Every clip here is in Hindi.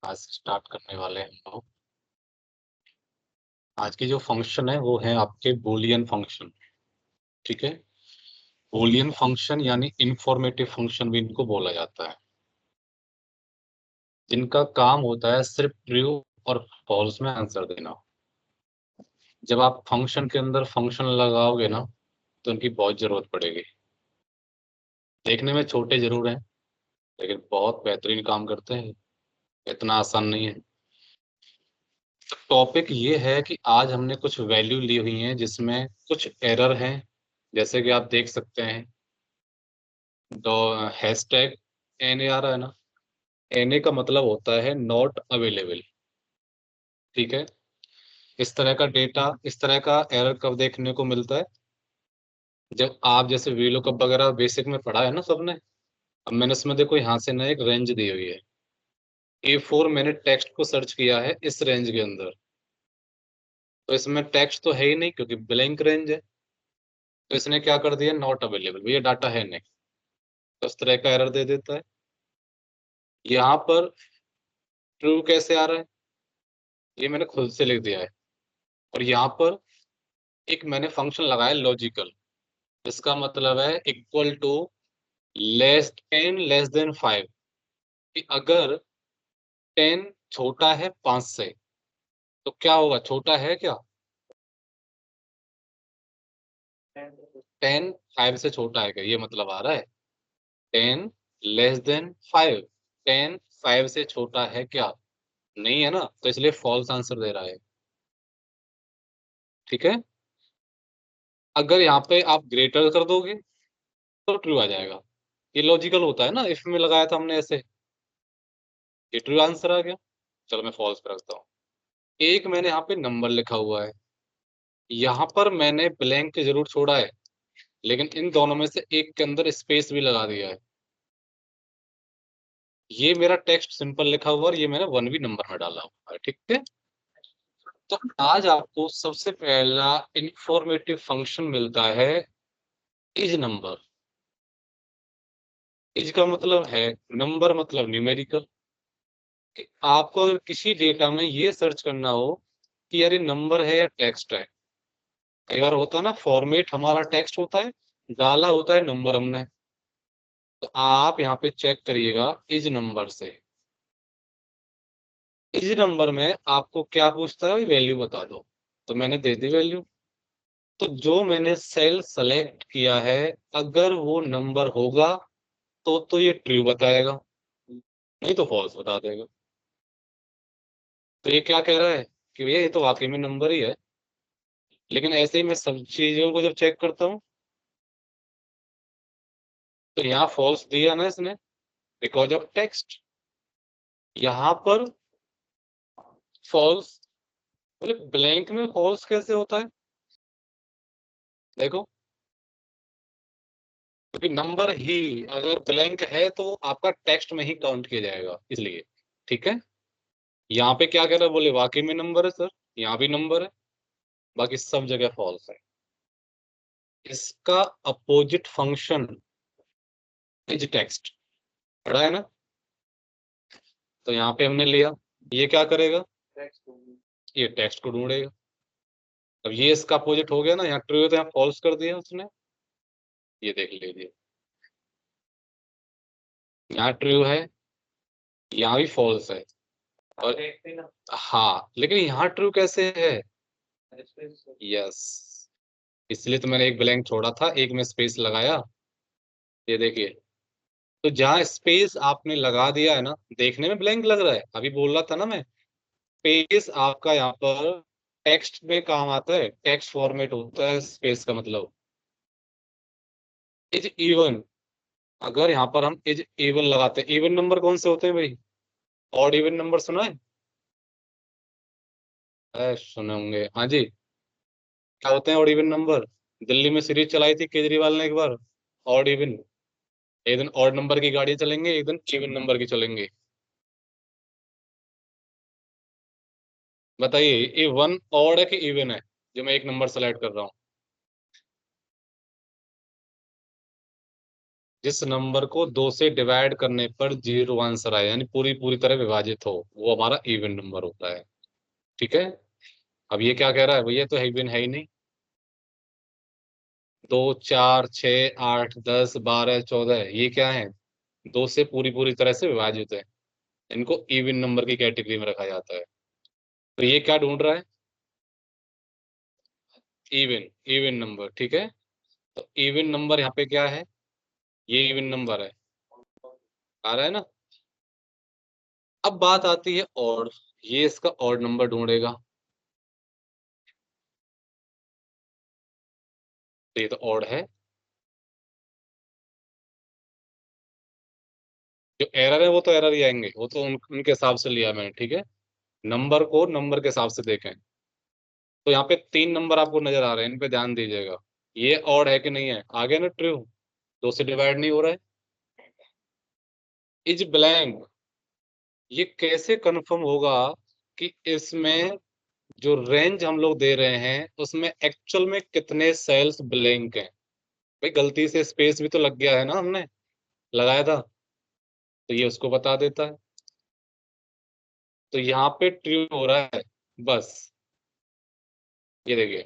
आज स्टार्ट करने वाले हैं हम लोग। आज की जो फंक्शन है वो है आपके बूलियन फंक्शन। ठीक है। बूलियन फंक्शन यानी इंफॉर्मेटिव फंक्शन भी इनको बोला जाता है, जिनका काम होता है सिर्फ ट्रू और फॉल्स में आंसर देना। जब आप फंक्शन के अंदर फंक्शन लगाओगे ना, तो उनकी बहुत जरूरत पड़ेगी। देखने में छोटे जरूर हैं, लेकिन बहुत बेहतरीन काम करते हैं। इतना आसान नहीं है। टॉपिक ये है कि आज हमने कुछ वैल्यू ली हुई है जिसमें कुछ एरर हैं। जैसे कि आप देख सकते हैं, तो हैशटैग एन ए आ रहा है ना। एन ए का मतलब होता है नॉट अवेलेबल। ठीक है। इस तरह का डेटा, इस तरह का एरर कब देखने को मिलता है? जब आप जैसे वीलुकअप वगैरह बेसिक में पढ़ा है ना सबने। अब मैंने इसमें देखो यहाँ से ना एक रेंज दी हुई है। A4 मैंने टेक्स्ट को सर्च किया है इस रेंज के अंदर, तो इसमें टेक्स्ट तो है ही नहीं क्योंकि ब्लैंक रेंज है। तो इसने क्या कर दिया, नॉट अवेलेबल, भैया डाटा है नहीं। तो इस तरह का एरर दे देता है। यहाँ पर ट्रू कैसे आ रहा है, ये मैंने खुद से लिख दिया है। और यहाँ पर एक मैंने फंक्शन लगाया लॉजिकल। इसका मतलब है इक्वल टू लेस देन 5, कि अगर 10 छोटा है 5 से, तो क्या होगा, छोटा है क्या? 10 5 से छोटा है क्या, ये मतलब आ रहा है। 10 <5, 10 5 से छोटा है क्या? नहीं है ना, तो इसलिए फॉल्स आंसर दे रहा है। ठीक है। अगर यहाँ पे आप ग्रेटर कर दोगे तो ट्रू आ जाएगा। ये लॉजिकल होता है ना, इफ में लगाया था हमने ऐसे, ये ट्रू आंसर आ गया। चलो मैं फॉल्स पे रखता हूँ। एक मैंने यहाँ पे नंबर लिखा हुआ है, यहाँ पर मैंने ब्लैंक जरूर छोड़ा है, लेकिन इन दोनों में से एक के अंदर स्पेस भी लगा दिया है। ये मेरा टेक्स्ट सिंपल लिखा हुआ और ये मैंने वन भी नंबर में डाला हुआ है। ठीक है। तो आज आपको सबसे पहला इंफॉर्मेटिव फंक्शन मिलता है इज नंबर। इज का मतलब है नंबर, मतलब न्यूमेरिकल। कि आपको अगर किसी डेटा में ये सर्च करना हो कि यार ये नंबर है या टेक्स्ट है। कई बार होता है ना, फॉर्मेट हमारा टेक्स्ट होता है, डाला होता है नंबर हमने। तो आप यहाँ पे चेक करिएगा इज नंबर से। इस नंबर में आपको क्या पूछता है, वैल्यू बता दो। तो मैंने दे दी वैल्यू। तो जो मैंने सेल सेलेक्ट किया है, अगर वो नंबर होगा तो ये ट्रू बताएगा, नहीं तो फॉल्स बता देगा। तो ये क्या कह रहा है कि भैया ये तो वाकई में नंबर ही है। लेकिन ऐसे ही मैं सब चीजों को जब चेक करता हूँ, तो यहाँ फॉल्स दिया ना इसने, बिकॉज ऑफ टेक्स्ट। यहाँ पर फॉल्स, बोले ब्लैंक में फॉल्स कैसे होता है? देखो, क्योंकि नंबर ही अगर ब्लैंक है तो आपका टेक्स्ट में ही काउंट किया जाएगा, इसलिए। ठीक है। यहाँ पे क्या कह रहा है, बोले वाकई में नंबर है सर, यहाँ भी नंबर है, बाकी सब जगह फॉल्स है। इसका अपोजिट फंक्शन इज टेक्स्ट, पढ़ा है ना। तो यहाँ पे हमने लिया, ये क्या करेगा, ये टेक्स्ट को ढूंढेगा। अब ये इसका अपोजिट हो गया ना, यहाँ ट्रू है तो यहाँ फॉल्स कर दिया उसने। ये देख लीजिए, यहाँ ट्रू है, यहाँ भी फॉल्स है। और हाँ, लेकिन यहाँ ट्रू कैसे है? यस, इसलिए तो मैंने एक ब्लैंक छोड़ा था, एक में स्पेस लगाया। ये देखिए, तो जहाँ स्पेस आपने लगा दिया है ना, देखने में ब्लैंक लग रहा है, अभी बोल रहा था ना मैं। स्पेस आपका यहाँ पर टेक्स्ट में काम आता है, टेक्स्ट फॉर्मेट होता है स्पेस का मतलब। इज इवन, अगर यहाँ पर हम इज इवन लगाते हैं, इवन नंबर कौन से होते हैं भाई? ऑड इवन नंबर सुना है? सुने होंगे, हाँ जी। क्या होते हैं ऑड इवन नंबर? दिल्ली में सीरीज चलाई थी केजरीवाल ने एक बार, ऑड इवन। एक दिन ऑड नंबर की गाड़ी चलेंगे, एक दिन इवन नंबर की चलेंगे। बताइए, ये वन ऑड है कि इवन है, जो मैं एक नंबर सेलेक्ट कर रहा हूँ? जिस नंबर को 2 से डिवाइड करने पर 0 आंसर आए, यानी पूरी पूरी तरह विभाजित हो, वो हमारा इवन नंबर होता है। ठीक है। अब ये क्या कह रहा है भैया, तो इवन है ही नहीं। 2, 4, 6, 8, 10, 12, 14, ये क्या है? 2 से पूरी पूरी तरह से विभाजित है। इनको इवन नंबर की कैटेगरी में रखा जाता है। तो ये क्या ढूंढ रहा है? Even, even number. ठीक है। तो इवन नंबर यहाँ पे क्या है? ये इवन नंबर है, आ रहा है ना। अब बात आती है ऑड। ये इसका ऑड नंबर ढूंढेगा। तो ये तो ऑड है। जो एरर है वो तो एरर ही आएंगे, वो तो उनके हिसाब से लिया मैंने। ठीक है। नंबर को नंबर के हिसाब से देखें। तो यहाँ पे 3 नंबर आपको नजर आ रहे हैं, इन पे ध्यान दीजिएगा। ये ऑड है कि नहीं है? आगे ना ट्रू, 2 से डिवाइड नहीं हो रहा है। इज ब्लैंक, ये कैसे कंफर्म होगा कि इसमें जो रेंज हम लोग दे रहे हैं उसमें एक्चुअल में कितने सेल्स ब्लैंक हैं? भाई गलती से स्पेस भी तो लग गया है ना, हमने लगाया था, तो ये उसको बता देता है। तो यहाँ पे ट्रू हो रहा है बस। ये देखिए,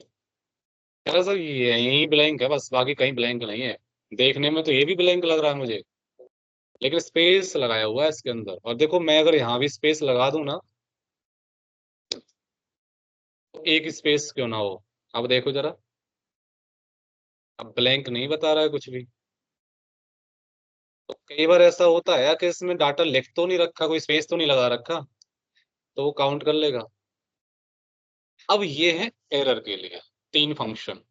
कह रहा सर यही ब्लैंक है बस, बाकी कहीं ब्लैंक नहीं है। देखने में तो ये भी ब्लैंक लग रहा है मुझे, लेकिन स्पेस लगाया हुआ है इसके अंदर। और देखो, मैं अगर यहाँ भी स्पेस लगा दूं ना, तो एक स्पेस क्यों ना हो। अब देखो जरा, अब ब्लैंक नहीं बता रहा है कुछ भी। तो कई बार ऐसा होता है कि इसमें डाटा लिख तो नहीं रखा, कोई स्पेस तो नहीं लगा रखा, तो वो काउंट कर लेगा। अब ये है एरर के लिए 3 फंक्शन।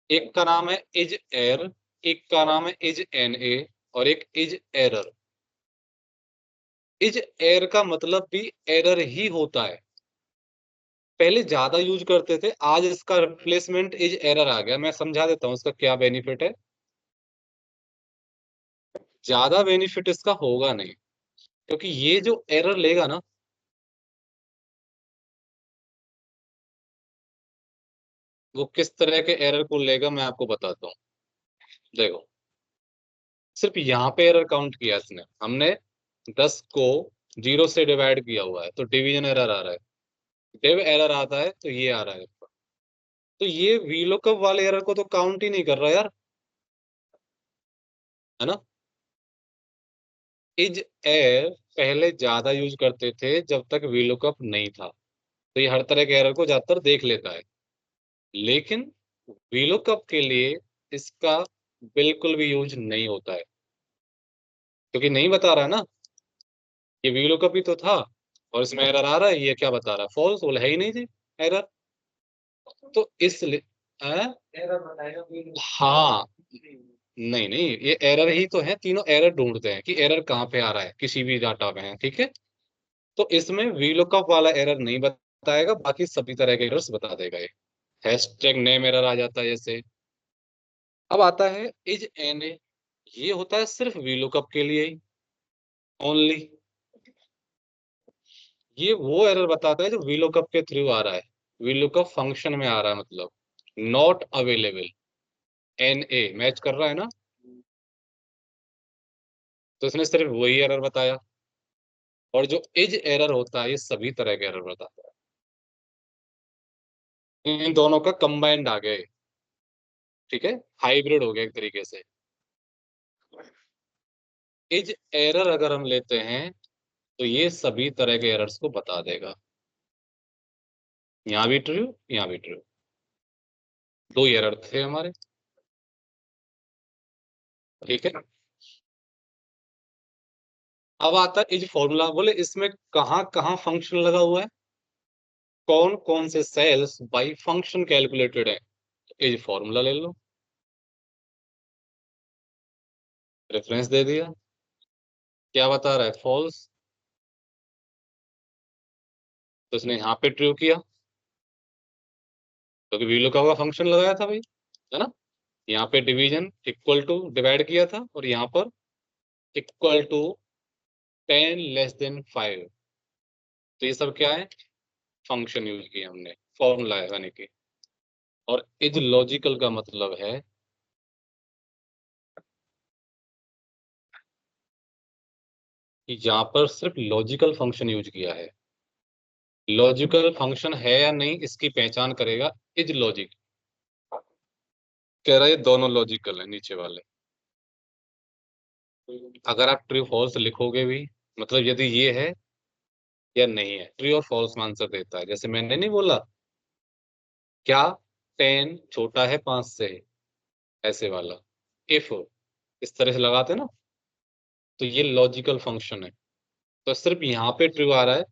एक का नाम है इज एर, एक का नाम है इज एन ए, और एक इज एरर। इज एर का मतलब भी एरर ही होता है। पहले ज्यादा यूज करते थे, आज इसका रिप्लेसमेंट इज एरर आ गया। मैं समझा देता हूँ इसका क्या बेनिफिट है। ज्यादा बेनिफिट इसका होगा नहीं, क्योंकि ये जो एरर लेगा ना, वो किस तरह के एरर को लेगा मैं आपको बताता हूँ। देखो, सिर्फ यहाँ पे एरर काउंट किया इसने, हमने 10 को 0 से डिवाइड किया हुआ है, तो डिवीजन एरर आ रहा है। डिव एरर आता है तो ये आ रहा है। तो ये वीलुकअप वाले एरर को तो काउंट ही नहीं कर रहा यार, है ना। इज एर पहले ज्यादा यूज करते थे जब तक वीलुकअप नहीं था, तो ये हर तरह के एरर को ज्यादातर देख लेता है। लेकिन वीलुकअप के लिए इसका बिल्कुल भी यूज नहीं होता है, क्योंकि नहीं बता रहा ना। ये वीलुकअप ही तो था, और इसमें एरर आ रहा है, ये क्या बता रहा है? फॉल्स, बोला है ही नहीं जी एरर। तो इसलिए हाँ, नहीं नहीं, ये एरर ही तो है, तीनों एरर ढूंढते हैं कि एरर कहाँ पे आ रहा है, किसी भी डाटा में है। ठीक है। तो इसमें वीलुकअप वाला एरर नहीं बताएगा, बाकी सभी तरह के एरर्स बता देगा ये। हैशटैग नेम एरर आ जाता है जैसे। अब आता है इज एन ए, ये होता है सिर्फ वीलुकअप के लिए ही, ओनली। ये वो एरर बताता है जो वीलुकअप के थ्रू आ रहा है, वीलुकअप फंक्शन में आ रहा है, मतलब not available. N A match कर रहा है ना, तो इसने सिर्फ वही एरर बताया। और जो इज एरर होता है, ये सभी तरह के एरर बताता है। इन दोनों का कंबाइंड आ गए। ठीक है, हाइब्रिड हो गया एक तरीके से। इज एरर अगर हम लेते हैं, तो ये सभी तरह के एरर्स को बता देगा। यहाँ भी ट्रू, यहाँ भी ट्रू। 2 एरर थे हमारे। ठीक है। अब आता है इज फॉर्मूला। बोले इसमें कहाँ कहाँ फंक्शन लगा हुआ है, कौन कौन से सेल्स बाई फंक्शन कैलकुलेटेड है। इज फॉर्मूला ले लो, रेफरेंस दे दिया। क्या बता रहा है? फॉल्स। तो इसने यहाँ पे ट्रू किया, क्योंकि वीलुकअप का फंक्शन लगाया था भाई, है ना। यहाँ पे डिवीजन इक्वल टू डिवाइड किया था, और यहाँ पर इक्वल टू 10 <5। तो ये सब क्या है? फंक्शन यूज किया हमने, फॉर्मूला है यानी कि। और इज लॉजिकल का मतलब है कि यहाँ पर सिर्फ लॉजिकल फंक्शन यूज किया है। लॉजिकल फंक्शन है या नहीं इसकी पहचान करेगा इज लॉजिक। कह रहा है ये दोनों लॉजिकल है नीचे वाले। अगर आप ट्रू फॉल्स लिखोगे भी, मतलब यदि ये है या नहीं है, ट्रू और फॉल्स में आंसर देता है। जैसे मैंने नहीं बोला क्या 10 छोटा है 5 से, ऐसे वाला इफ इस तरह से लगाते ना, तो ये लॉजिकल फंक्शन है। तो सिर्फ यहाँ पे ट्रू आ रहा है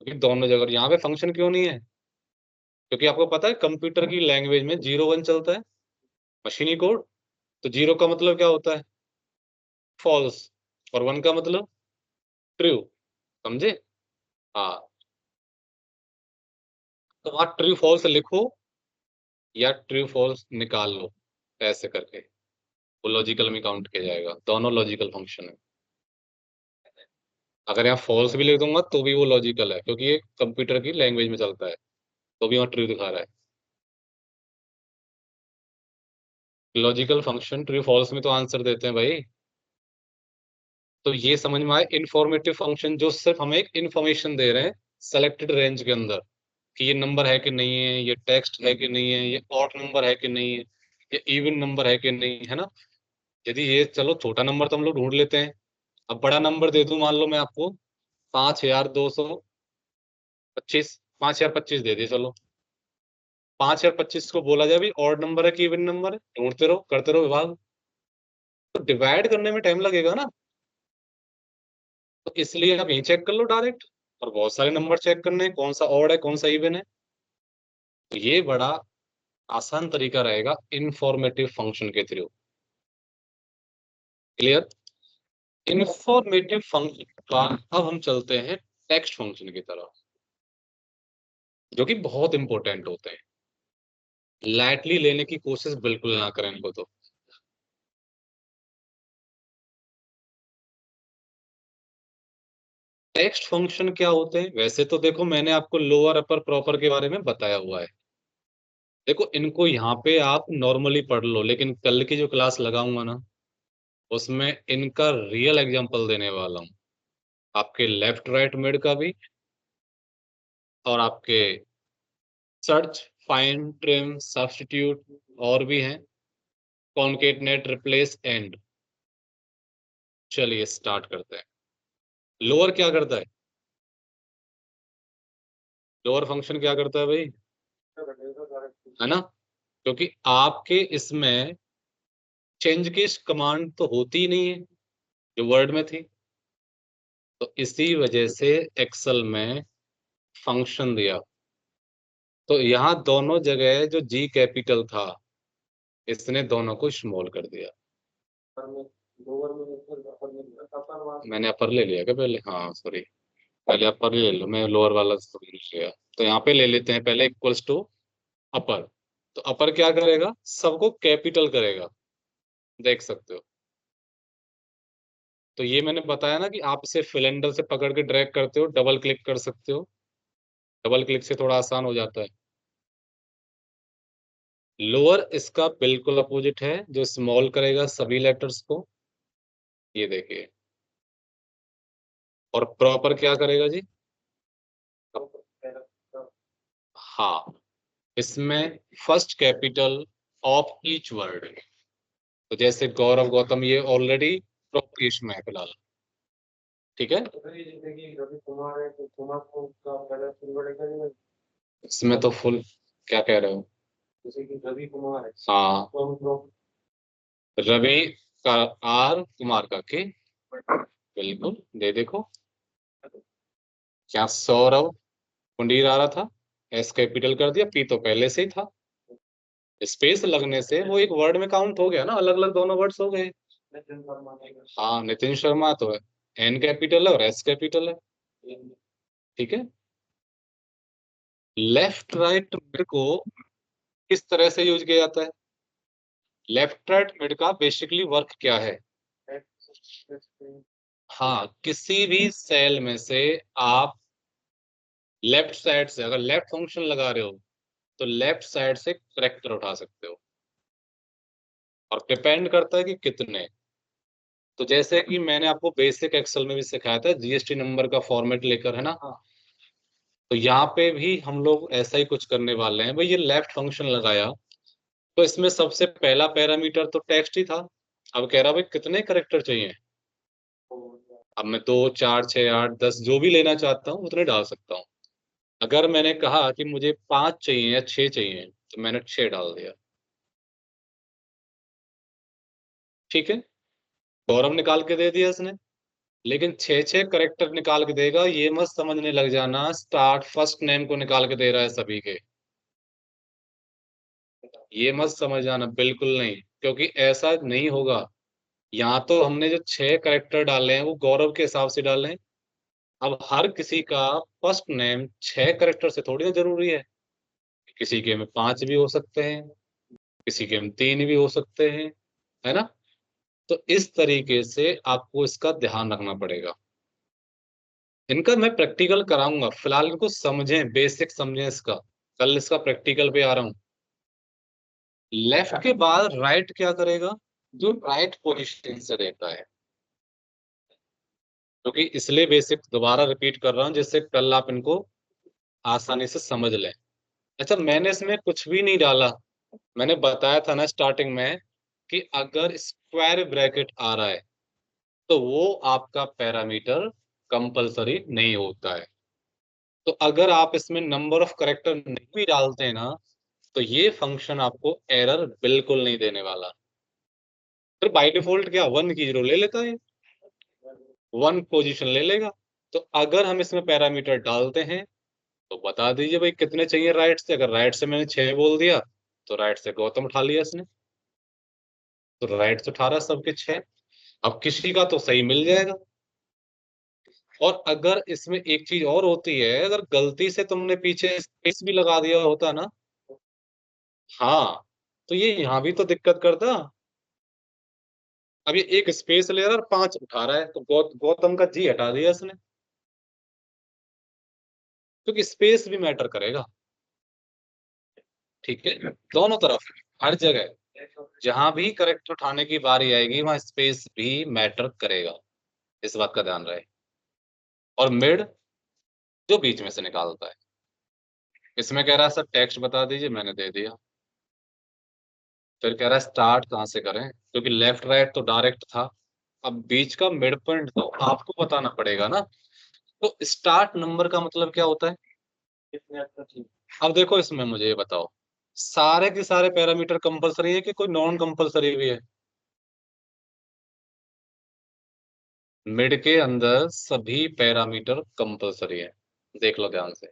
क्योंकि दोनों जगह। यहाँ पे फंक्शन क्यों नहीं है? क्योंकि आपको पता है कंप्यूटर की लैंग्वेज में 0 1 चलता है, मशीनी कोड। तो 0 का मतलब क्या होता है? फॉल्स। और 1 का मतलब ट्रू। समझे? हाँ। तो वहाँ ट्रू फॉल्स लिखो या ट्रू फॉल्स निकाल लो, ऐसे करके वो लॉजिकल में काउंट किया जाएगा। दोनों लॉजिकल फंक्शन है। अगर यहाँ फॉल्स भी लिख दूंगा तो भी वो लॉजिकल है क्योंकि ये कंप्यूटर की लैंग्वेज में चलता है, तो भी वहाँ ट्रू दिखा रहा है। लॉजिकल फंक्शन ट्रू फॉल्स में तो आंसर देते हैं भाई। तो ये समझ में आए इंफॉर्मेटिव फंक्शन जो सिर्फ हमें एक इंफॉर्मेशन दे रहे हैं सेलेक्टेड रेंज के अंदर, कि ये नंबर है कि नहीं है, ये टेक्स्ट है कि नहीं है, ये ऑड नंबर है कि नहीं है, ये इवन नंबर है कि नहीं है ना। यदि ये, चलो छोटा नंबर तो हम लोग ढूंढ लेते हैं। अब बड़ा नंबर दे दूं, मान लो मैं आपको 5225, 5025 दे दिए, चलो 5025 को बोला जाए भी ऑड नंबर है कि इवन नंबर है, ढूंढते रहो करते रहो विभाग, तो डिवाइड करने में टाइम लगेगा ना। तो इसलिए आप यही चेक कर लो डायरेक्ट। और बहुत सारे नंबर चेक करने हैं, कौन सा ऑड है कौन सा इवन है। तो ये बड़ा आसान तरीका रहेगा इंफॉर्मेटिव फंक्शन के थ्रू। क्लियर? इंफॉर्मेटिव फंक्शन का अब हम चलते हैं टेक्स्ट फंक्शन की तरफ, जो कि बहुत इंपॉर्टेंट होते हैं। लाइटली लेने की कोशिश बिल्कुल ना करें इनको। तो टेक्स्ट फंक्शन क्या होते हैं? वैसे तो देखो मैंने आपको लोअर अपर प्रॉपर के बारे में बताया हुआ है। देखो इनको यहाँ पे आप नॉर्मली पढ़ लो, लेकिन कल की जो क्लास लगाऊंगा ना, उसमें इनका रियल एग्जांपल देने वाला हूँ। आपके लेफ्ट राइट मिड का भी, और आपके सर्च, फाइंड, ट्रिम, सब्स्टिट्यूट, और भी हैं, कॉन्केटनेट, रिप्लेस, एंड। चलिए स्टार्ट करते हैं। लोअर क्या करता है? लोअर फंक्शन क्या करता है भाई? है ना? क्योंकि आपके इसमें चेंज की कमांड तो होती ही नहीं है जो वर्ड में थी, तो इसी वजह से एक्सेल में फंक्शन दिया। तो यहाँ दोनों जगह जो जी कैपिटल था, इसने दोनों को स्मॉल कर दिया। मैंने अपर ले लिया क्या पहले? हाँ सॉरी, पहले अपर ले लो, मैं लोअर वाला समझ गया। तो यहाँ पे ले लेते हैं पहले इक्वल्स टू अपर। तो अपर क्या करेगा? सबको कैपिटल करेगा, देख सकते हो। तो ये मैंने बताया ना कि आप इसे सिलेंडर से पकड़ के ड्रैग करते हो, डबल क्लिक कर सकते हो। डबल क्लिक से थोड़ा आसान हो जाता है। लोअर इसका बिल्कुल अपोजिट है, जो स्मॉल करेगा सभी लेटर्स को, ये देखिए। और प्रॉपर क्या करेगा जी? हाँ, इसमें first capital of each word. तो जैसे गौरव, गौतम, ये ऑलरेडी प्रॉपर ईच में है फिलहाल। ठीक है, इसमें तो फुल, क्या कह रहे हो? हाँ, रवि का आर, कुमार का के, बिल्कुल दे देखो। क्या सौरव कुंडीर आ रहा था, एस कैपिटल कर दिया, पी तो पहले से ही था। स्पेस लगने से वो एक वर्ड में काउंट हो गया ना, अलग अलग दोनों वर्ड्स हो गए। हाँ, नितिन शर्मा तो है, एन कैपिटल है और एस कैपिटल है। ठीक है। लेफ्ट राइट मिड को किस तरह से यूज किया जाता है? लेफ्ट राइट मिड का बेसिकली वर्क क्या है? हाँ, किसी भी सेल में से आप लेफ्ट साइड से अगर लेफ्ट फंक्शन लगा रहे हो, तो लेफ्ट साइड से करेक्टर उठा सकते हो। और डिपेंड करता है कि कितने। तो जैसे कि मैंने आपको बेसिक एक्सेल में भी सिखाया था जीएसटी नंबर का फॉर्मेट लेकर, है ना। तो यहाँ पे भी हम लोग ऐसा ही कुछ करने वाले हैं। भाई ये लेफ्ट फंक्शन लगाया, तो इसमें सबसे पहला पैरामीटर तो टेक्स्ट ही था। अब कह रहा भाई कितने करेक्टर चाहिए। अब मैं 2, 4, 6, 8, 10 जो भी लेना चाहता हूँ उतने डाल सकता हूँ। अगर मैंने कहा कि मुझे 5 चाहिए या 6 चाहिए, तो मैंने 6 डाल दिया। ठीक है, गौरव निकाल के दे दिया इसने। लेकिन 6 6 करेक्टर निकाल के देगा, ये मत समझने लग जाना स्टार्ट फर्स्ट नेम को निकाल के दे रहा है सभी के। ये मत समझ जाना, बिल्कुल नहीं, क्योंकि ऐसा नहीं होगा। यहाँ तो हमने जो 6 करेक्टर डाले हैं वो गौरव के हिसाब से डाले हैं। अब हर किसी का फर्स्ट नेम 6 करेक्टर से थोड़ी ना जरूरी है। किसी के में 5 भी हो सकते हैं, किसी के में 3 भी हो सकते हैं, है ना। तो इस तरीके से आपको इसका ध्यान रखना पड़ेगा। इनका मैं प्रैक्टिकल कराऊंगा, फिलहाल इनको समझें, बेसिक समझें इसका। कल इसका प्रैक्टिकल पे आ रहा हूँ। लेफ्ट के बाद राइट क्या करेगा, जो राइट पोजीशन से रहता है। क्योंकि इसलिए बेसिक दोबारा रिपीट कर रहा हूँ, जिससे कल आप इनको आसानी से समझ लें। अच्छा, मैंने इसमें कुछ भी नहीं डाला। मैंने बताया था ना स्टार्टिंग में कि अगर स्क्वायर ब्रैकेट आ रहा है तो वो आपका पैरामीटर कंपलसरी नहीं होता है। तो अगर आप इसमें नंबर ऑफ करेक्टर नहीं भी डालते हैं ना, तो ये फंक्शन आपको एरर बिल्कुल नहीं देने वाला। फिर बाय डिफॉल्ट क्या 1 की 0 ले लेता है, 1 पोजीशन ले लेगा। तो अगर हम इसमें पैरामीटर डालते हैं तो बता दीजिए भाई कितने चाहिए राइट से। अगर राइट से मैंने 6 बोल दिया, तो राइट से गौतम उठा लिया इसने, तो राइट से 18 सबके 6। अब किसी का तो सही मिल जाएगा। और अगर इसमें एक चीज और होती है, अगर गलती से तुमने पीछे स्पेस भी लगा दिया होता ना, हाँ, तो ये यहाँ भी तो दिक्कत करता। अब ये एक स्पेस ले रहा है और 5 उठा रहा है, तो गौतम का जी हटा दिया इसने। क्योंकि स्पेस भी मैटर करेगा। ठीक है, दोनों तरफ, हर जगह जहां भी करेक्ट उठाने की बारी आएगी वहां स्पेस भी मैटर करेगा। इस बात का ध्यान रहे। और मिड जो बीच में से निकालता है। इसमें कह रहा है सर टेक्स्ट बता दीजिए, मैंने दे दिया। फिर कह रहा है स्टार्ट कहाँ से करें, क्योंकि लेफ्ट राइट तो डायरेक्ट था। अब बीच का मिड पॉइंट तो आपको बताना पड़ेगा ना। तो स्टार्ट नंबर का मतलब क्या होता है। अब देखो इसमें मुझे ये बताओ, सारे के सारे पैरामीटर कंपलसरी है कि कोई नॉन कंपलसरी भी है। मिड के अंदर सभी पैरामीटर कंपलसरी है। देख लो ध्यान से,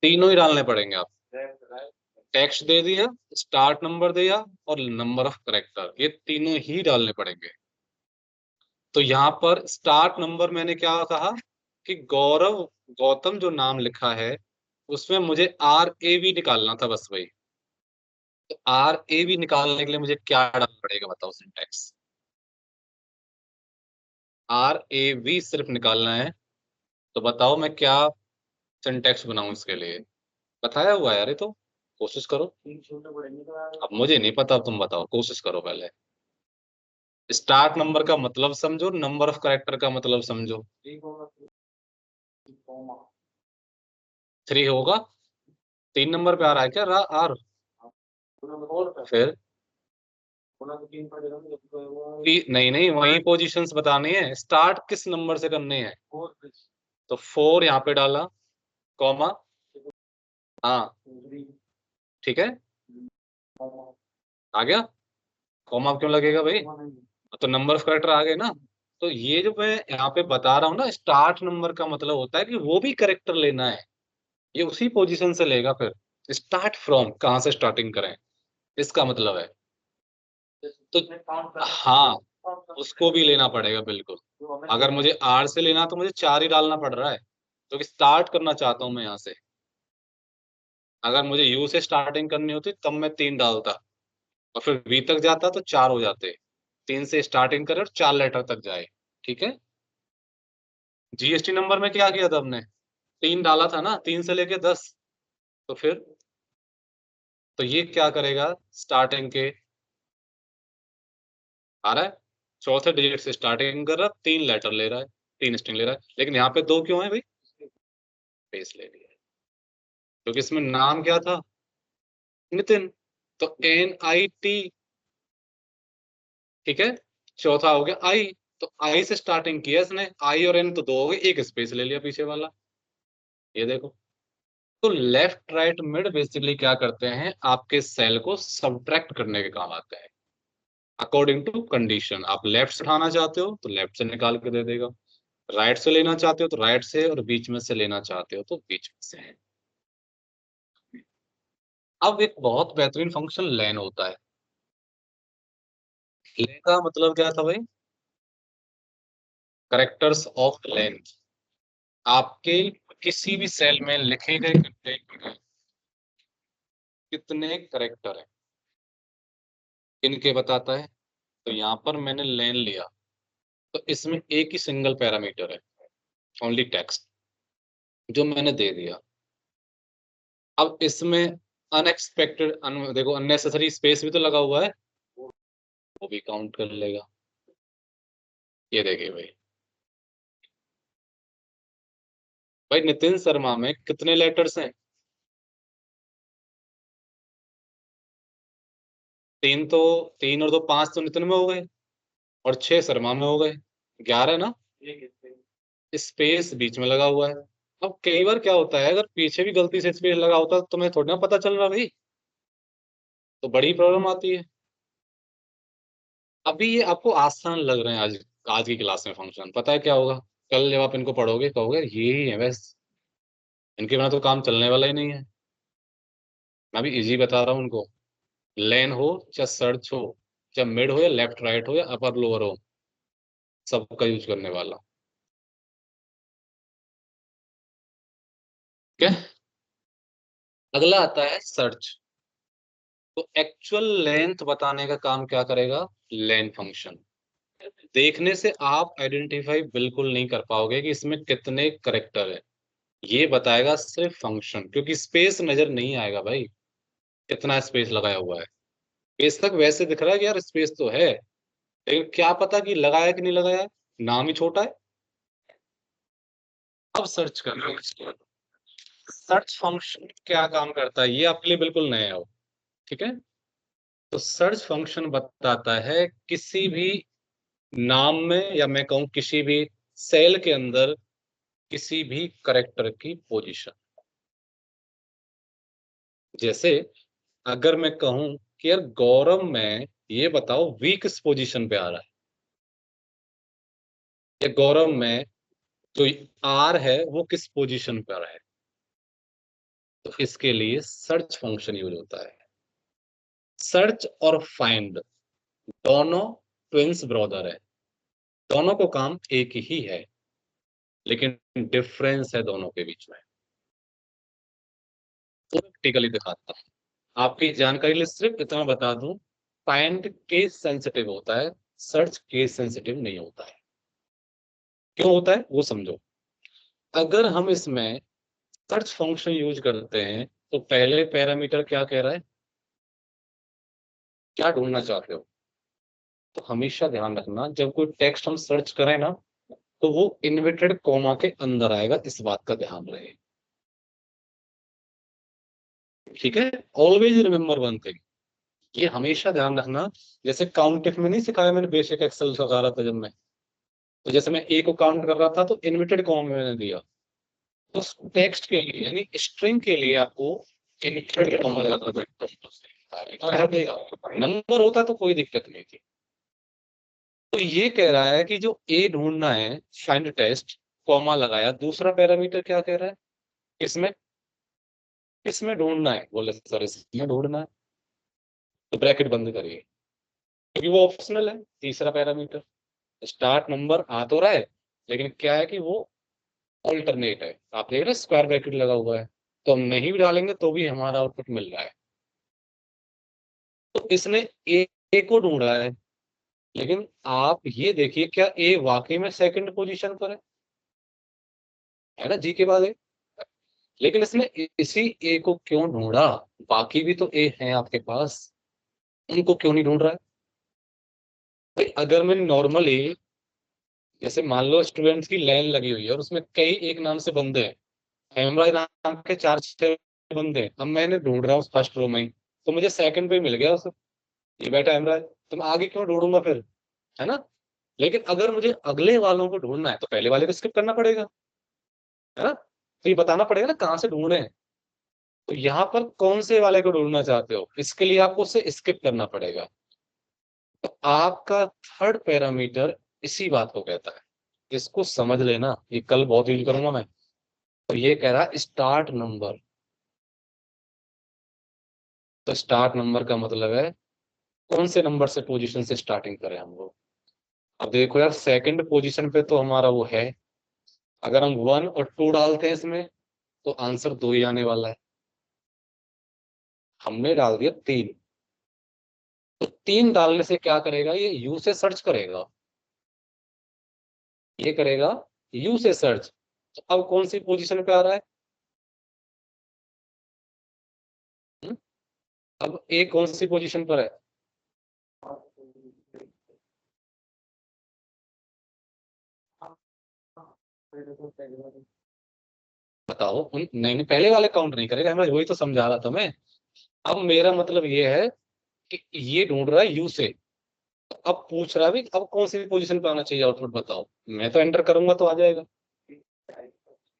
तीनों ही डालने पड़ेंगे आप। टेक्स्ट दे दिया, स्टार्ट नंबर दिया, और नंबर ऑफ करेक्टर, ये तीनों ही डालने पड़ेंगे। तो यहाँ पर स्टार्ट नंबर मैंने क्या कहा कि गौरव, गौतम जो नाम लिखा है उसमें मुझे RAV निकालना था, बस वही। तो RAV निकालने के लिए मुझे क्या डालना पड़ेगा बताओ, सिंटेक्स। RAV सिर्फ निकालना है। तो बताओ मैं क्या सिंटेक्स बनाऊं इसके लिए। बताया हुआ है यार ये तो, कोशिश करो। अब मुझे नहीं पता, तुम बताओ, कोशिश करो पहले। स्टार्ट नंबर का मतलब समझो, नंबर ऑफ करेक्टर का मतलब समझो। 3 होगा। 3 नंबर पे आ रहा है क्या आर। फिर नहीं नहीं, वही पोजीशंस बतानी है, स्टार्ट किस नंबर से करनी है। तो 4 यहाँ पे डाला, कॉमा। हाँ, ठीक है, आ गया। कॉमा क्यों लगेगा भाई, तो नंबर ऑफ करेक्टर आ गए ना। तो ये जो मैं यहाँ पे बता रहा हूँ ना, स्टार्ट नंबर का मतलब होता है कि वो भी करेक्टर लेना है। ये उसी पोजीशन से लेगा। फिर स्टार्ट फ्रॉम, कहाँ से स्टार्टिंग करें, इसका मतलब है। तो हाँ, उसको भी लेना पड़ेगा बिल्कुल। अगर मुझे आर से लेना तो मुझे 4 ही डालना पड़ रहा है, क्योंकि स्टार्ट करना चाहता हूँ मैं यहाँ से। अगर मुझे यू से स्टार्टिंग करनी होती तब मैं 3 डालता, और फिर वी तक जाता तो 4 हो जाते। 3 से स्टार्टिंग करे और 4 लेटर तक जाए। ठीक है। जीएसटी नंबर में क्या किया था हमने, 3 डाला था ना, 3 से लेके 10। तो फिर, तो ये क्या करेगा स्टार्टिंग के, आ रहा है। चौथे डिजिट से स्टार्टिंग कर रहा, 3 लेटर ले रहा है, 3 स्ट्रिंग ले रहा है, लेकिन यहाँ पे 2 क्यों है भाई? स्पेस ले लिया है क्योंकि इसमें नाम क्या था? नितिन। तो NIT, ठीक है। चौथा हो गया आई, तो आई से स्टार्टिंग किया इसने, आई और एन तो 2 हो गए, एक स्पेस ले लिया पीछे वाला। ये देखो। तो लेफ्ट राइट मिड बेसिकली क्या करते हैं, आपके सेल को सब्ट्रैक्ट करने के काम आते हैं अकॉर्डिंग टू कंडीशन। आप लेफ्ट से उठाना चाहते हो तो लेफ्ट से निकाल के दे देगा, राइट से लेना चाहते हो तो राइट से, और बीच में से लेना चाहते हो तो बीच में से है। अब एक बहुत बेहतरीन फंक्शन लेन होता है। लेन का मतलब क्या था भाई? Characters of length. आपके किसी भी सेल में लिखे गए कंटेंट में कितने करेक्टर हैं, इनके बताता है। तो यहाँ पर मैंने लेन लिया, तो इसमें एक ही सिंगल पैरामीटर है, ओनली टेक्स्ट, जो मैंने दे दिया। अब इसमें अनएक्सपेक्टेड देखो अननेसेसरी स्पेस भी तो लगा हुआ है, वो भी काउंट कर लेगा। ये देखिए भाई, भाई नितिन शर्मा में कितने लेटर्स हैं? 3 तो, 3 और 2 5 तो नितिन में हो गए, और 6 शर्मा में हो गए, 11 ना। स्पेस बीच में लगा हुआ है। अब कई बार क्या होता है, अगर पीछे भी गलती से स्पेस लगा होता तो तुम्हें थोड़ी ना पता चल रहा भाई, तो बड़ी प्रॉब्लम आती है। अभी ये आपको आसान लग रहे हैं आज, आज की क्लास में फंक्शन, पता है क्या होगा? कल जब आप इनको पढ़ोगे कहोगे ये ही है बस, इनके बिना तो काम चलने वाला ही नहीं है। मैं भी इजी बता रहा हूँ उनको। लेन हो चाहे सर्च हो, चाहे मिड हो या लेफ्ट राइट हो या अपर लोअर हो, सबका यूज करने वाला। क्या? अगला आता है सर्च। तो एक्चुअल लेंथ बताने का काम क्या करेगा? Len function. देखने से आप आइडेंटिफाई बिल्कुल नहीं कर पाओगे कि इसमें कितने करेक्टर है, ये बताएगा सिर्फ फंक्शन, क्योंकि स्पेस नजर नहीं आएगा भाई, कितना स्पेस लगाया हुआ है। स्पेस तक वैसे दिख रहा है कि यार स्पेस तो है, लेकिन क्या पता कि लगाया कि नहीं लगाया है, नाम ही छोटा है। अब सर्च कर लो। सर्च फंक्शन क्या काम करता है, ये आपके लिए बिल्कुल नया हो, ठीक है। तो सर्च फंक्शन बताता है किसी भी नाम में, या मैं कहूं किसी भी सेल के अंदर, किसी भी करेक्टर की पोजीशन। जैसे अगर मैं कहूं कि यार गौरव में, ये बताओ वी किस पोजीशन पे आ रहा है, या गौरव में जो आर है वो किस पोजीशन पर है, तो इसके लिए सर्च फंक्शन यूज होता है। सर्च और फाइंड दोनों ट्विंस ब्रदर है, दोनों को काम एक ही है, लेकिन डिफरेंस है दोनों के बीच में। प्रैक्टिकली दिखाता हूँ, आपकी जानकारी लिए सिर्फ इतना बता दूं, फाइंड केस सेंसिटिव होता है, सर्च केस सेंसिटिव नहीं होता है। क्यों होता है वो समझो। अगर हम इसमें सर्च फंक्शन यूज करते हैं, तो पहले पैरामीटर क्या कह रहा है, क्या ढूंढना चाहते हो। तो हमेशा ध्यान रखना, जब कोई टेक्स्ट हम सर्च करें ना, तो वो इन्वर्टेड कॉमा के अंदर आएगा, इस बात का ध्यान रहे, ठीक है। ऑलवेज रिमेम्बर वन थिंग, ये हमेशा ध्यान रखना। जैसे काउंटिंग में नहीं सिखाया मैंने, बेसिक एक्सेल सिखा रहा था जब मैं, तो जैसे मैं ए को काउंट कर रहा था तो इन्वर्टेड कॉमा में मैंने दिया। तो टेक्स्ट के लिए यानी स्ट्रिंग के लिए आपको इन्वर्टेड कॉमा लगाना पड़ेगा। नंबर होता तो कोई दिक्कत नहीं थी। तो ये कह रहा है कि जो ए ढूंढना है, फाइंड टेस्ट, कॉमा लगाया, दूसरा पैरामीटर क्या कह रहा है, इसमें, इसमें ढूंढना है, बोले सर इसमें ढूंढना है, तो ब्रैकेट बंद करिए, क्योंकि वो ऑप्शनल है। तीसरा पैरामीटर स्टार्ट नंबर आ तो रहा है, लेकिन क्या है कि वो ऑल्टरनेट है, आप देख रहे स्क्वायर ब्रैकेट लगा हुआ है, तो हम नहीं भी डालेंगे तो भी हमारा आउटपुट मिल रहा है। तो इसने ए को ढूंढा है, लेकिन आप ये देखिए क्या ए वाकई में सेकंड पोजीशन पर है ना, जी के बाद है। लेकिन इसने इसी ए को क्यों ढूंढा, बाकी भी तो ए हैं आपके पास, उनको क्यों नहीं ढूंढ रहा है? भाई अगर मैं नॉर्मली, जैसे मान लो स्टूडेंट्स की लाइन लगी हुई है और उसमें कई एक नाम से बंदे हैं, हेमराज नाम के 4-6 बंदे हैं, अब मैंने ढूंढ रहा हूँ फर्स्ट रो में ही, तो मुझे सेकंड पे ही मिल गया उसे, ये बैठा हेमराज, तो मैं आगे क्यों ढूंढूंगा फिर, है ना। लेकिन अगर मुझे अगले वालों को ढूंढना है तो पहले वाले को स्किप करना पड़ेगा, है ना, तो ये बताना पड़ेगा ना कहाँ से ढूंढे हैं। तो यहाँ पर कौन से वाले को ढूंढना चाहते हो, इसके लिए आपको उसे स्किप करना पड़ेगा। तो आपका थर्ड पैरामीटर इसी बात को कहता है, इसको समझ लेना, ये कल बहुत यूज करूंगा मैं। तो ये कह रहा है स्टार्ट नंबर। तो स्टार्ट नंबर का मतलब है कौन से नंबर से पोजीशन से स्टार्टिंग करें हम लोग। अब देखो यार, सेकंड पोजीशन पे तो हमारा वो है, अगर हम 1 और 2 डालते हैं इसमें तो आंसर 2 ही आने वाला है। हमने डाल दिया 3, तो 3 डालने से क्या करेगा, ये यू से सर्च करेगा, ये करेगा यू से सर्च। तो अब कौन सी पोजीशन पे आ रहा है, हम्म? अब ए कौन सी पोजीशन पर है, बताओ। नहीं नहीं, पहले वाले काउंट नहीं करेगा, मैं वही तो समझा रहा था मैं। अब मेरा मतलब ये है कि ये ढूंढ रहा है यू से, तो अब पूछ रहा है भी अब कौन सी पोजीशन पे आना चाहिए आउटपुट बताओ। मैं तो एंटर करूंगा तो आ जाएगा,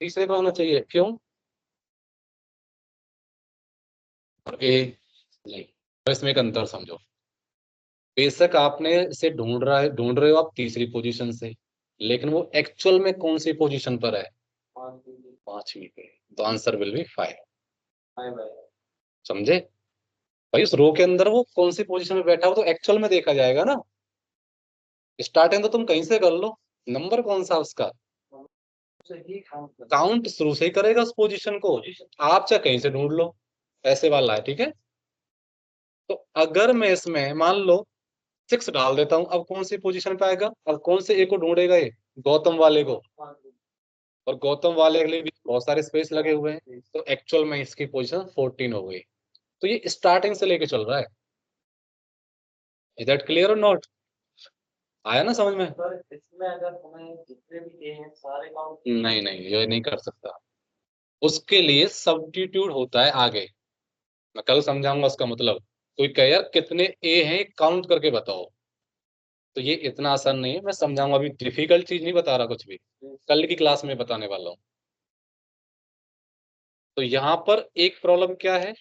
तीसरे पे आना चाहिए, क्यों, और ए नहीं। तो इसमें एक अंतर समझो, बेशक आपने इसे ढूंढ रहे हो आप तीसरी पोजीशन से, लेकिन वो एक्चुअल में कौन सी पोजीशन पर है, 5वीं पे। तो आंसर विल बी 5। समझे भाई, उस रो के अंदर वो कौन सी पोजीशन में बैठा हो तो एक्चुअल में देखा जाएगा ना। स्टार्टिंग तो तुम कहीं से कर लो, नंबर कौन सा उसका, काउंट शुरू से ही करेगा उस पोजीशन को, आप चाहे कहीं से ढूंढ लो, ऐसे वाला है, ठीक है। तो अगर मैं इसमें मान लो 6 डाल देता हूँ, अब कौन सी पोजीशन पे आएगा, अब कौन से ए को ढूंढेगा ये, गौतम वाले को, और गौतम वाले के लिए भी बहुत सारे स्पेस लगे हुए हैं, तो एक्चुअल में इसकी पोजीशन 14 हो गई। तो ये स्टार्टिंग से लेके चल रहा है। इज दैट क्लियर और नॉट, आया ना समझ में। सर इसमें अगर हमें जितने भी ए हैं सारे काउंट, नहीं नहीं ये नहीं कर सकता, उसके लिए सब्स्टिट्यूट होता है आगे, मैं कल समझाऊंगा उसका मतलब। कोई कहे यार कितने ए हैं काउंट करके बताओ, तो ये इतना आसान नहीं है, मैं समझाऊंगा, अभी डिफिकल्ट चीज नहीं बता रहा कुछ भी, कल की क्लास में बताने वाला हूँ। तो यहाँ पर एक प्रॉब्लम क्या है,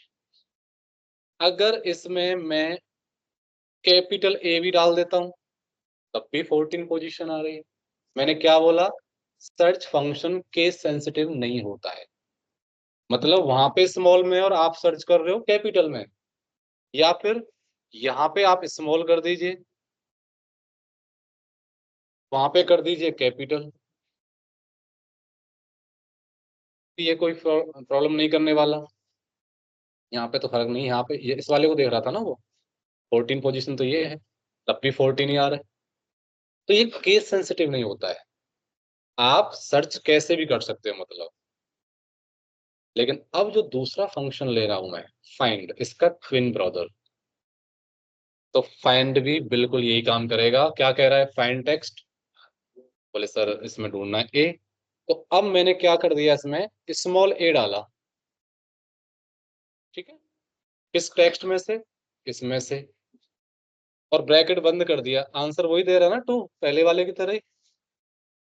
अगर इसमें मैं कैपिटल ए भी डाल देता हूँ तब भी 14 पोजीशन आ रही है। मैंने क्या बोला, सर्च फंक्शन केस सेंसिटिव नहीं होता है, मतलब वहां पे स्मॉल में और आप सर्च कर रहे हो कैपिटल में, या फिर यहाँ पे आप स्मॉल कर दीजिए, वहां पे कर दीजिए कैपिटल, ये कोई प्रॉब्लम नहीं करने वाला। यहाँ पे तो फर्क नहीं, यहाँ पे ये इस वाले को देख रहा था ना वो, 14 पोजीशन तो ये है, तब भी 14 ही आ रहा है। तो ये केस सेंसिटिव नहीं होता है, आप सर्च कैसे भी कर सकते हो मतलब। लेकिन अब जो दूसरा फंक्शन ले रहा हूं मैं, फाइंड, इसका ट्विन ब्रदर, तो फाइंड भी बिल्कुल यही काम करेगा। क्या कह रहा है, फाइंड टेक्स्ट, बोले सर इसमें ढूंढना है ए, तो अब मैंने क्या कर दिया, इसमें स्मॉल ए डाला, ठीक है, किस टेक्स्ट में से, इसमें से, और ब्रैकेट बंद कर दिया, आंसर वही दे रहा है ना 2, पहले वाले की तरह ही।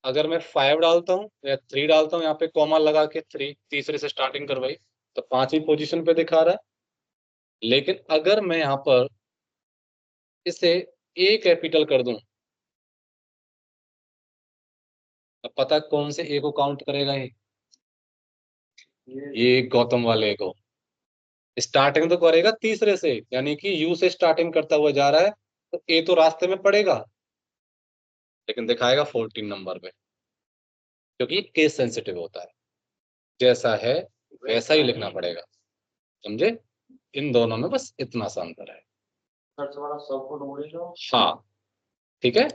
अगर मैं 5 डालता हूँ या 3 डालता हूँ, यहाँ पे कॉमा लगा के 3 तीसरे से स्टार्टिंग करवाई, तो 5वीं पोजीशन पे दिखा रहा है। लेकिन अगर मैं यहाँ पर इसे ए कैपिटल कर दूं, अब पता कौन से ए को काउंट करेगा ये गौतम वाले को, स्टार्टिंग तो करेगा तीसरे से, यानी कि यू से स्टार्टिंग करता हुआ जा रहा है, तो ए तो रास्ते में पड़ेगा, लेकिन दिखाएगा 14 नंबर पे, क्योंकि केस सेंसिटिव होता है, जैसा है वैसा ही लिखना पड़ेगा, समझे। इन दोनों में बस इतना सा अंतर है। हाँ, ठीक है।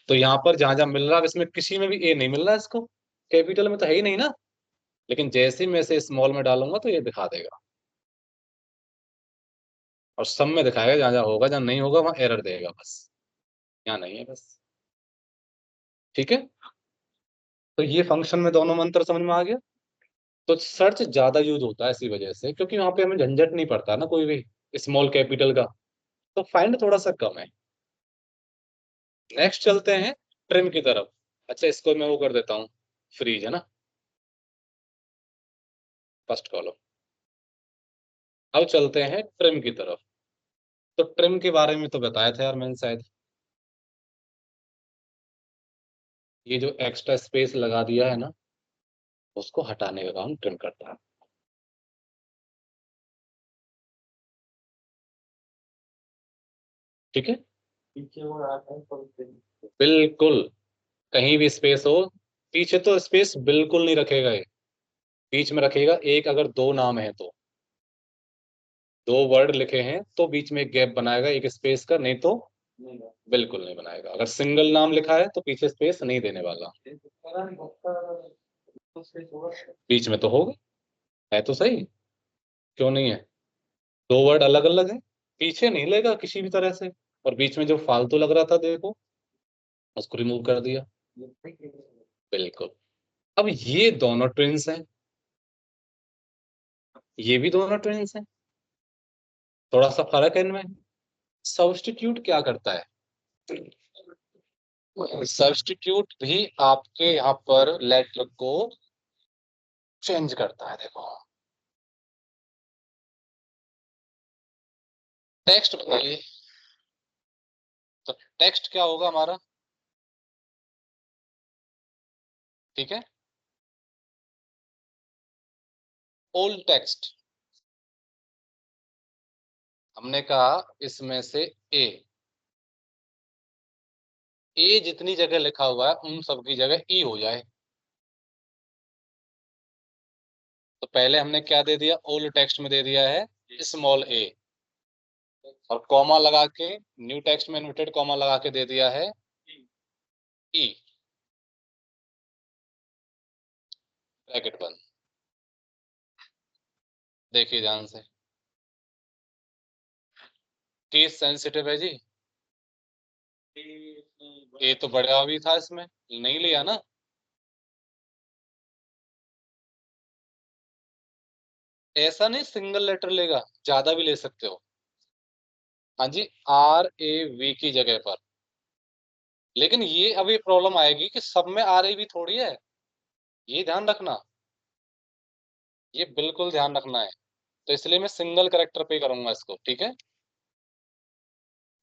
तो यहाँ पर जहां जहां मिल रहा है, अब इसमें किसी में भी ए नहीं मिल रहा है इसको, कैपिटल में तो है ही नहीं ना, लेकिन जैसे ही मैं इसे स्मॉल में डालूंगा तो ये दिखा देगा, और सब में दिखाएगा, जहां जहां होगा, जहां नहीं होगा वहां एरर देगा बस। यहाँ नहीं है बस। ठीक है, तो ये फंक्शन में दोनों मंत्र समझ में आ गया। तो सर्च ज्यादा यूज होता है इसी वजह से, क्योंकि वहां पे हमें झंझट नहीं पड़ता ना कोई भी स्मॉल कैपिटल का। तो फाइंड थोड़ा सा कम है। नेक्स्ट चलते हैं ट्रिम की तरफ। अच्छा, इसको मैं वो कर देता हूँ, फ्रीज है ना, फर्स्ट कॉलम। अब चलते हैं ट्रिम की तरफ। तो ट्रिम के बारे में तो बताया था यार मैंने शायद। ये जो एक्स्ट्रा स्पेस लगा दिया है ना, उसको हटाने का काम ट्रिम करता है। ठीक है, बिल्कुल। कहीं भी स्पेस हो, पीछे तो स्पेस बिल्कुल नहीं रखेगा ये। बीच में रखेगा एक, अगर दो नाम है तो, दो वर्ड लिखे हैं तो बीच में एक गैप बनाएगा एक स्पेस का, नहीं तो बिल्कुल नहीं बनाएगा। अगर सिंगल नाम लिखा है तो पीछे स्पेस नहीं देने वाला। बीच में तो होगा, है तो सही, क्यों नहीं है। दो वर्ड अलग अलग है, पीछे नहीं लेगा किसी भी तरह से। और बीच में जो फालतू लग रहा था देखो, उसको रिमूव कर दिया। बिल्कुल। अब ये दोनों ट्विंस हैं, ये भी दोनों ट्विंस हैं। थोड़ा सा फर्क है इनमें। सब्स्टिट्यूट क्या करता है? सब्स्टिट्यूट भी आपके यहाँ पर लेटर को चेंज करता है। देखो, टेक्स्ट बताइए, तो टेक्स्ट क्या होगा हमारा? ठीक है, ओल्ड टेक्स्ट। हमने कहा इसमें से ए, ए जितनी जगह लिखा हुआ है उन सब की जगह ई हो जाए। तो पहले हमने क्या दे दिया, ओल्ड टेक्स्ट में दे दिया है स्मॉल ए, और कॉमा लगा के न्यू टेक्स्ट में इन्वर्टेड कॉमा लगा के दे दिया है ई, ब्रैकेट बंद। देखिए ध्यान से, केस सेंसिटिव है जी। ए तो बड़ा भी था इसमें, नहीं लिया ना। ऐसा नहीं सिंगल लेटर लेगा, ज्यादा भी ले सकते हो। हाँ जी, आर ए वी की जगह पर। लेकिन ये अभी प्रॉब्लम आएगी कि सब में आर ए वी थोड़ी है, ये ध्यान रखना। ये बिल्कुल ध्यान रखना है। तो इसलिए मैं सिंगल करेक्टर पे करूंगा इसको, ठीक है,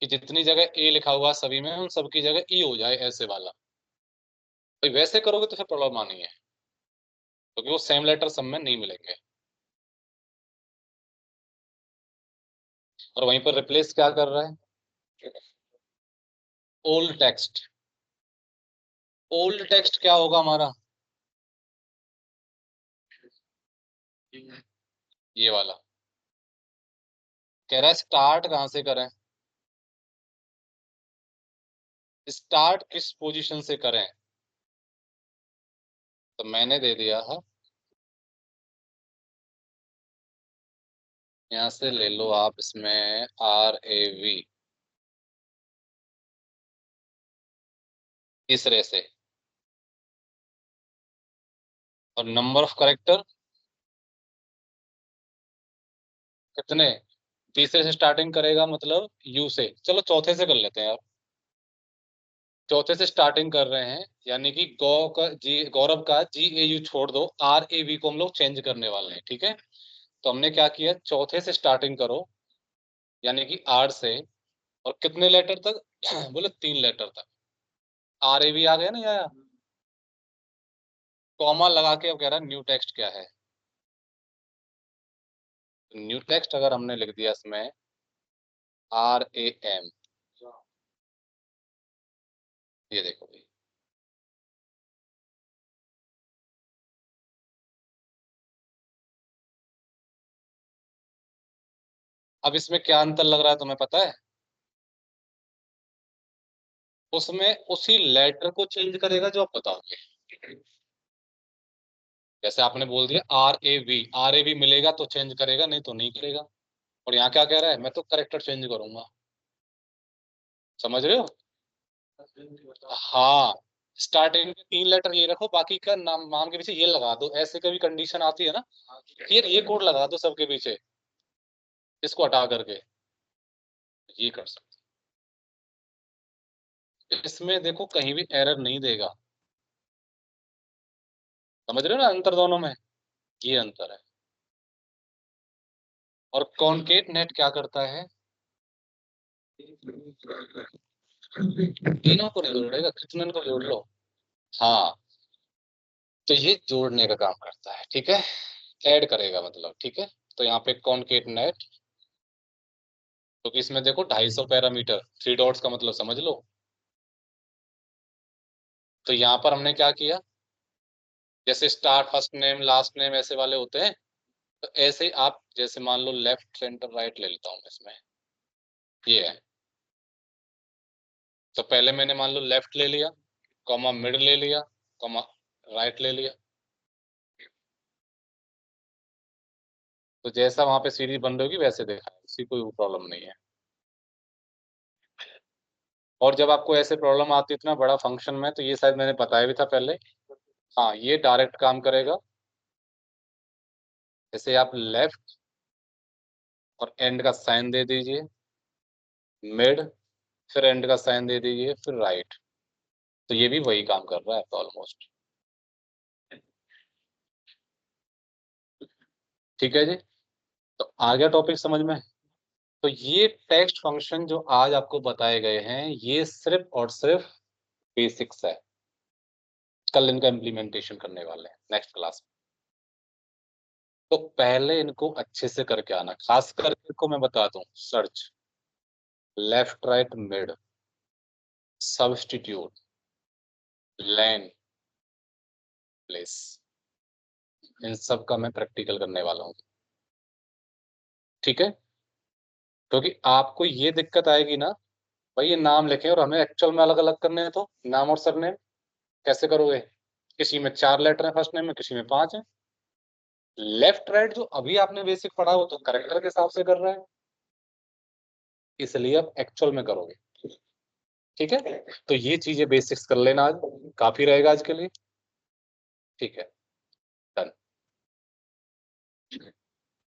कि जितनी जगह ए लिखा हुआ सभी में उन सब की जगह ई हो जाए, ऐसे वाला। भाई वैसे करोगे तो फिर प्रॉब्लम आनी है, क्योंकि वो सेम लेटर सब में नहीं मिलेंगे। और वहीं पर रिप्लेस क्या कर रहा है? Old text. ओल्ड टेक्स्ट क्या होगा हमारा? ये वाला। कह रहा है स्टार्ट कहाँ से करें, स्टार्ट किस पोजीशन से करें। तो मैंने दे दिया है, यहाँ से ले लो आप, इसमें आर ए वी, तीसरे से। और नंबर ऑफ करेक्टर कितने? तीसरे से स्टार्टिंग करेगा मतलब यू से, चलो चौथे से कर लेते हैं यार। चौथे से स्टार्टिंग कर रहे हैं, यानी कि गौ का जी, गौरव का जी ए यू छोड़ दो, आर ए वी को हम लोग चेंज करने वाले हैं। ठीक है, तो हमने क्या किया, चौथे से स्टार्टिंग करो, यानी कि आर से। और कितने लेटर तक? बोले 3 लेटर तक। आर ए वी आ गया ना आया, कॉमा लगा के अब कह रहा है न्यू टेक्स्ट क्या है। न्यू टेक्स्ट अगर हमने लिख दिया इसमें आर ए एम, ये देखो भाई। अब इसमें क्या अंतर लग रहा है तुम्हें पता है? उसमें उसी लेटर को चेंज करेगा जो आप बताओगे। जैसे आपने बोल दिया R A V, R A V मिलेगा तो चेंज करेगा, नहीं तो नहीं करेगा। और यहाँ क्या कह रहा है, मैं तो करेक्टर चेंज करूंगा। समझ रहे हो? हाँ, स्टार्टिंग के 3 लेटर ये रखो, बाकी का नाम के पीछे ये लगा दो। ऐसे कभी कंडीशन आती है ना, फिर ये कोड लगा दो सबके पीछे, इसको हटा करके ये कर सकते हो। इसमें देखो कहीं भी एरर नहीं देगा। समझ रहे हो ना अंतर दोनों में? ये अंतर है। और कॉनकेट नेट क्या करता है? तीनों को नहीं जोड़ेगा, कितने को जोड़ लो। हाँ, तो ये जोड़ने का काम करता है, ठीक है, ऐड करेगा मतलब, ठीक है। तो यहाँ पे कॉनकेट नेट, तो इसमें देखो 250 पैरामीटर, 3 डॉट्स का मतलब समझ लो। तो यहाँ पर हमने क्या किया, जैसे start, first name, last name ऐसे वाले होते हैं, तो ऐसे ही आप जैसे मान लो लेफ्ट सेंटर राइट ले लेता हूँ इसमें, ये है। तो पहले मैंने मान लो लेफ्ट ले लिया, कॉमा मिड ले लिया, कॉमा राइट ले लिया। तो जैसा वहां पे सीरीज बन रही होगी वैसे देखा है, इसकी कोई प्रॉब्लम नहीं है। और जब आपको ऐसे प्रॉब्लम आती है इतना बड़ा फंक्शन में, तो ये शायद मैंने बताया भी था पहले। हाँ, ये डायरेक्ट काम करेगा। जैसे आप लेफ्ट और एंड का साइन दे दीजिए, मिड, फिर एंड का साइन दे दीजिए, फिर राइट। तो ये भी वही काम कर रहा है ऑलमोस्ट। ठीक है जी। तो आ गया टॉपिक समझ में? तो ये टेक्स्ट फंक्शन जो आज आपको बताए गए हैं, ये सिर्फ और सिर्फ बेसिक्स है। कल इनका इम्प्लीमेंटेशन करने वाले हैं नेक्स्ट क्लास में। तो पहले इनको अच्छे से करके आना, खास करके इनको मैं बता दूं, search, left right mid, substitute, lane, place, इन सब का मैं प्रैक्टिकल करने वाला हूँ। ठीक है, क्योंकि आपको ये दिक्कत आएगी ना, भाई ये नाम लिखे और हमें एक्चुअल में अलग अलग करने हैं, तो नाम और सरनेम कैसे करोगे? किसी में 4 लेटर है फर्स्ट नेम में, किसी में 5 है। लेफ्ट राइट जो अभी आपने बेसिक पढ़ा वो तो करेक्टर के हिसाब से कर रहा है, इसलिए आप एक्चुअल में करोगे। ठीक है, तो ये चीजें बेसिक्स कर लेना, आज काफी रहेगा आज के लिए। ठीक है।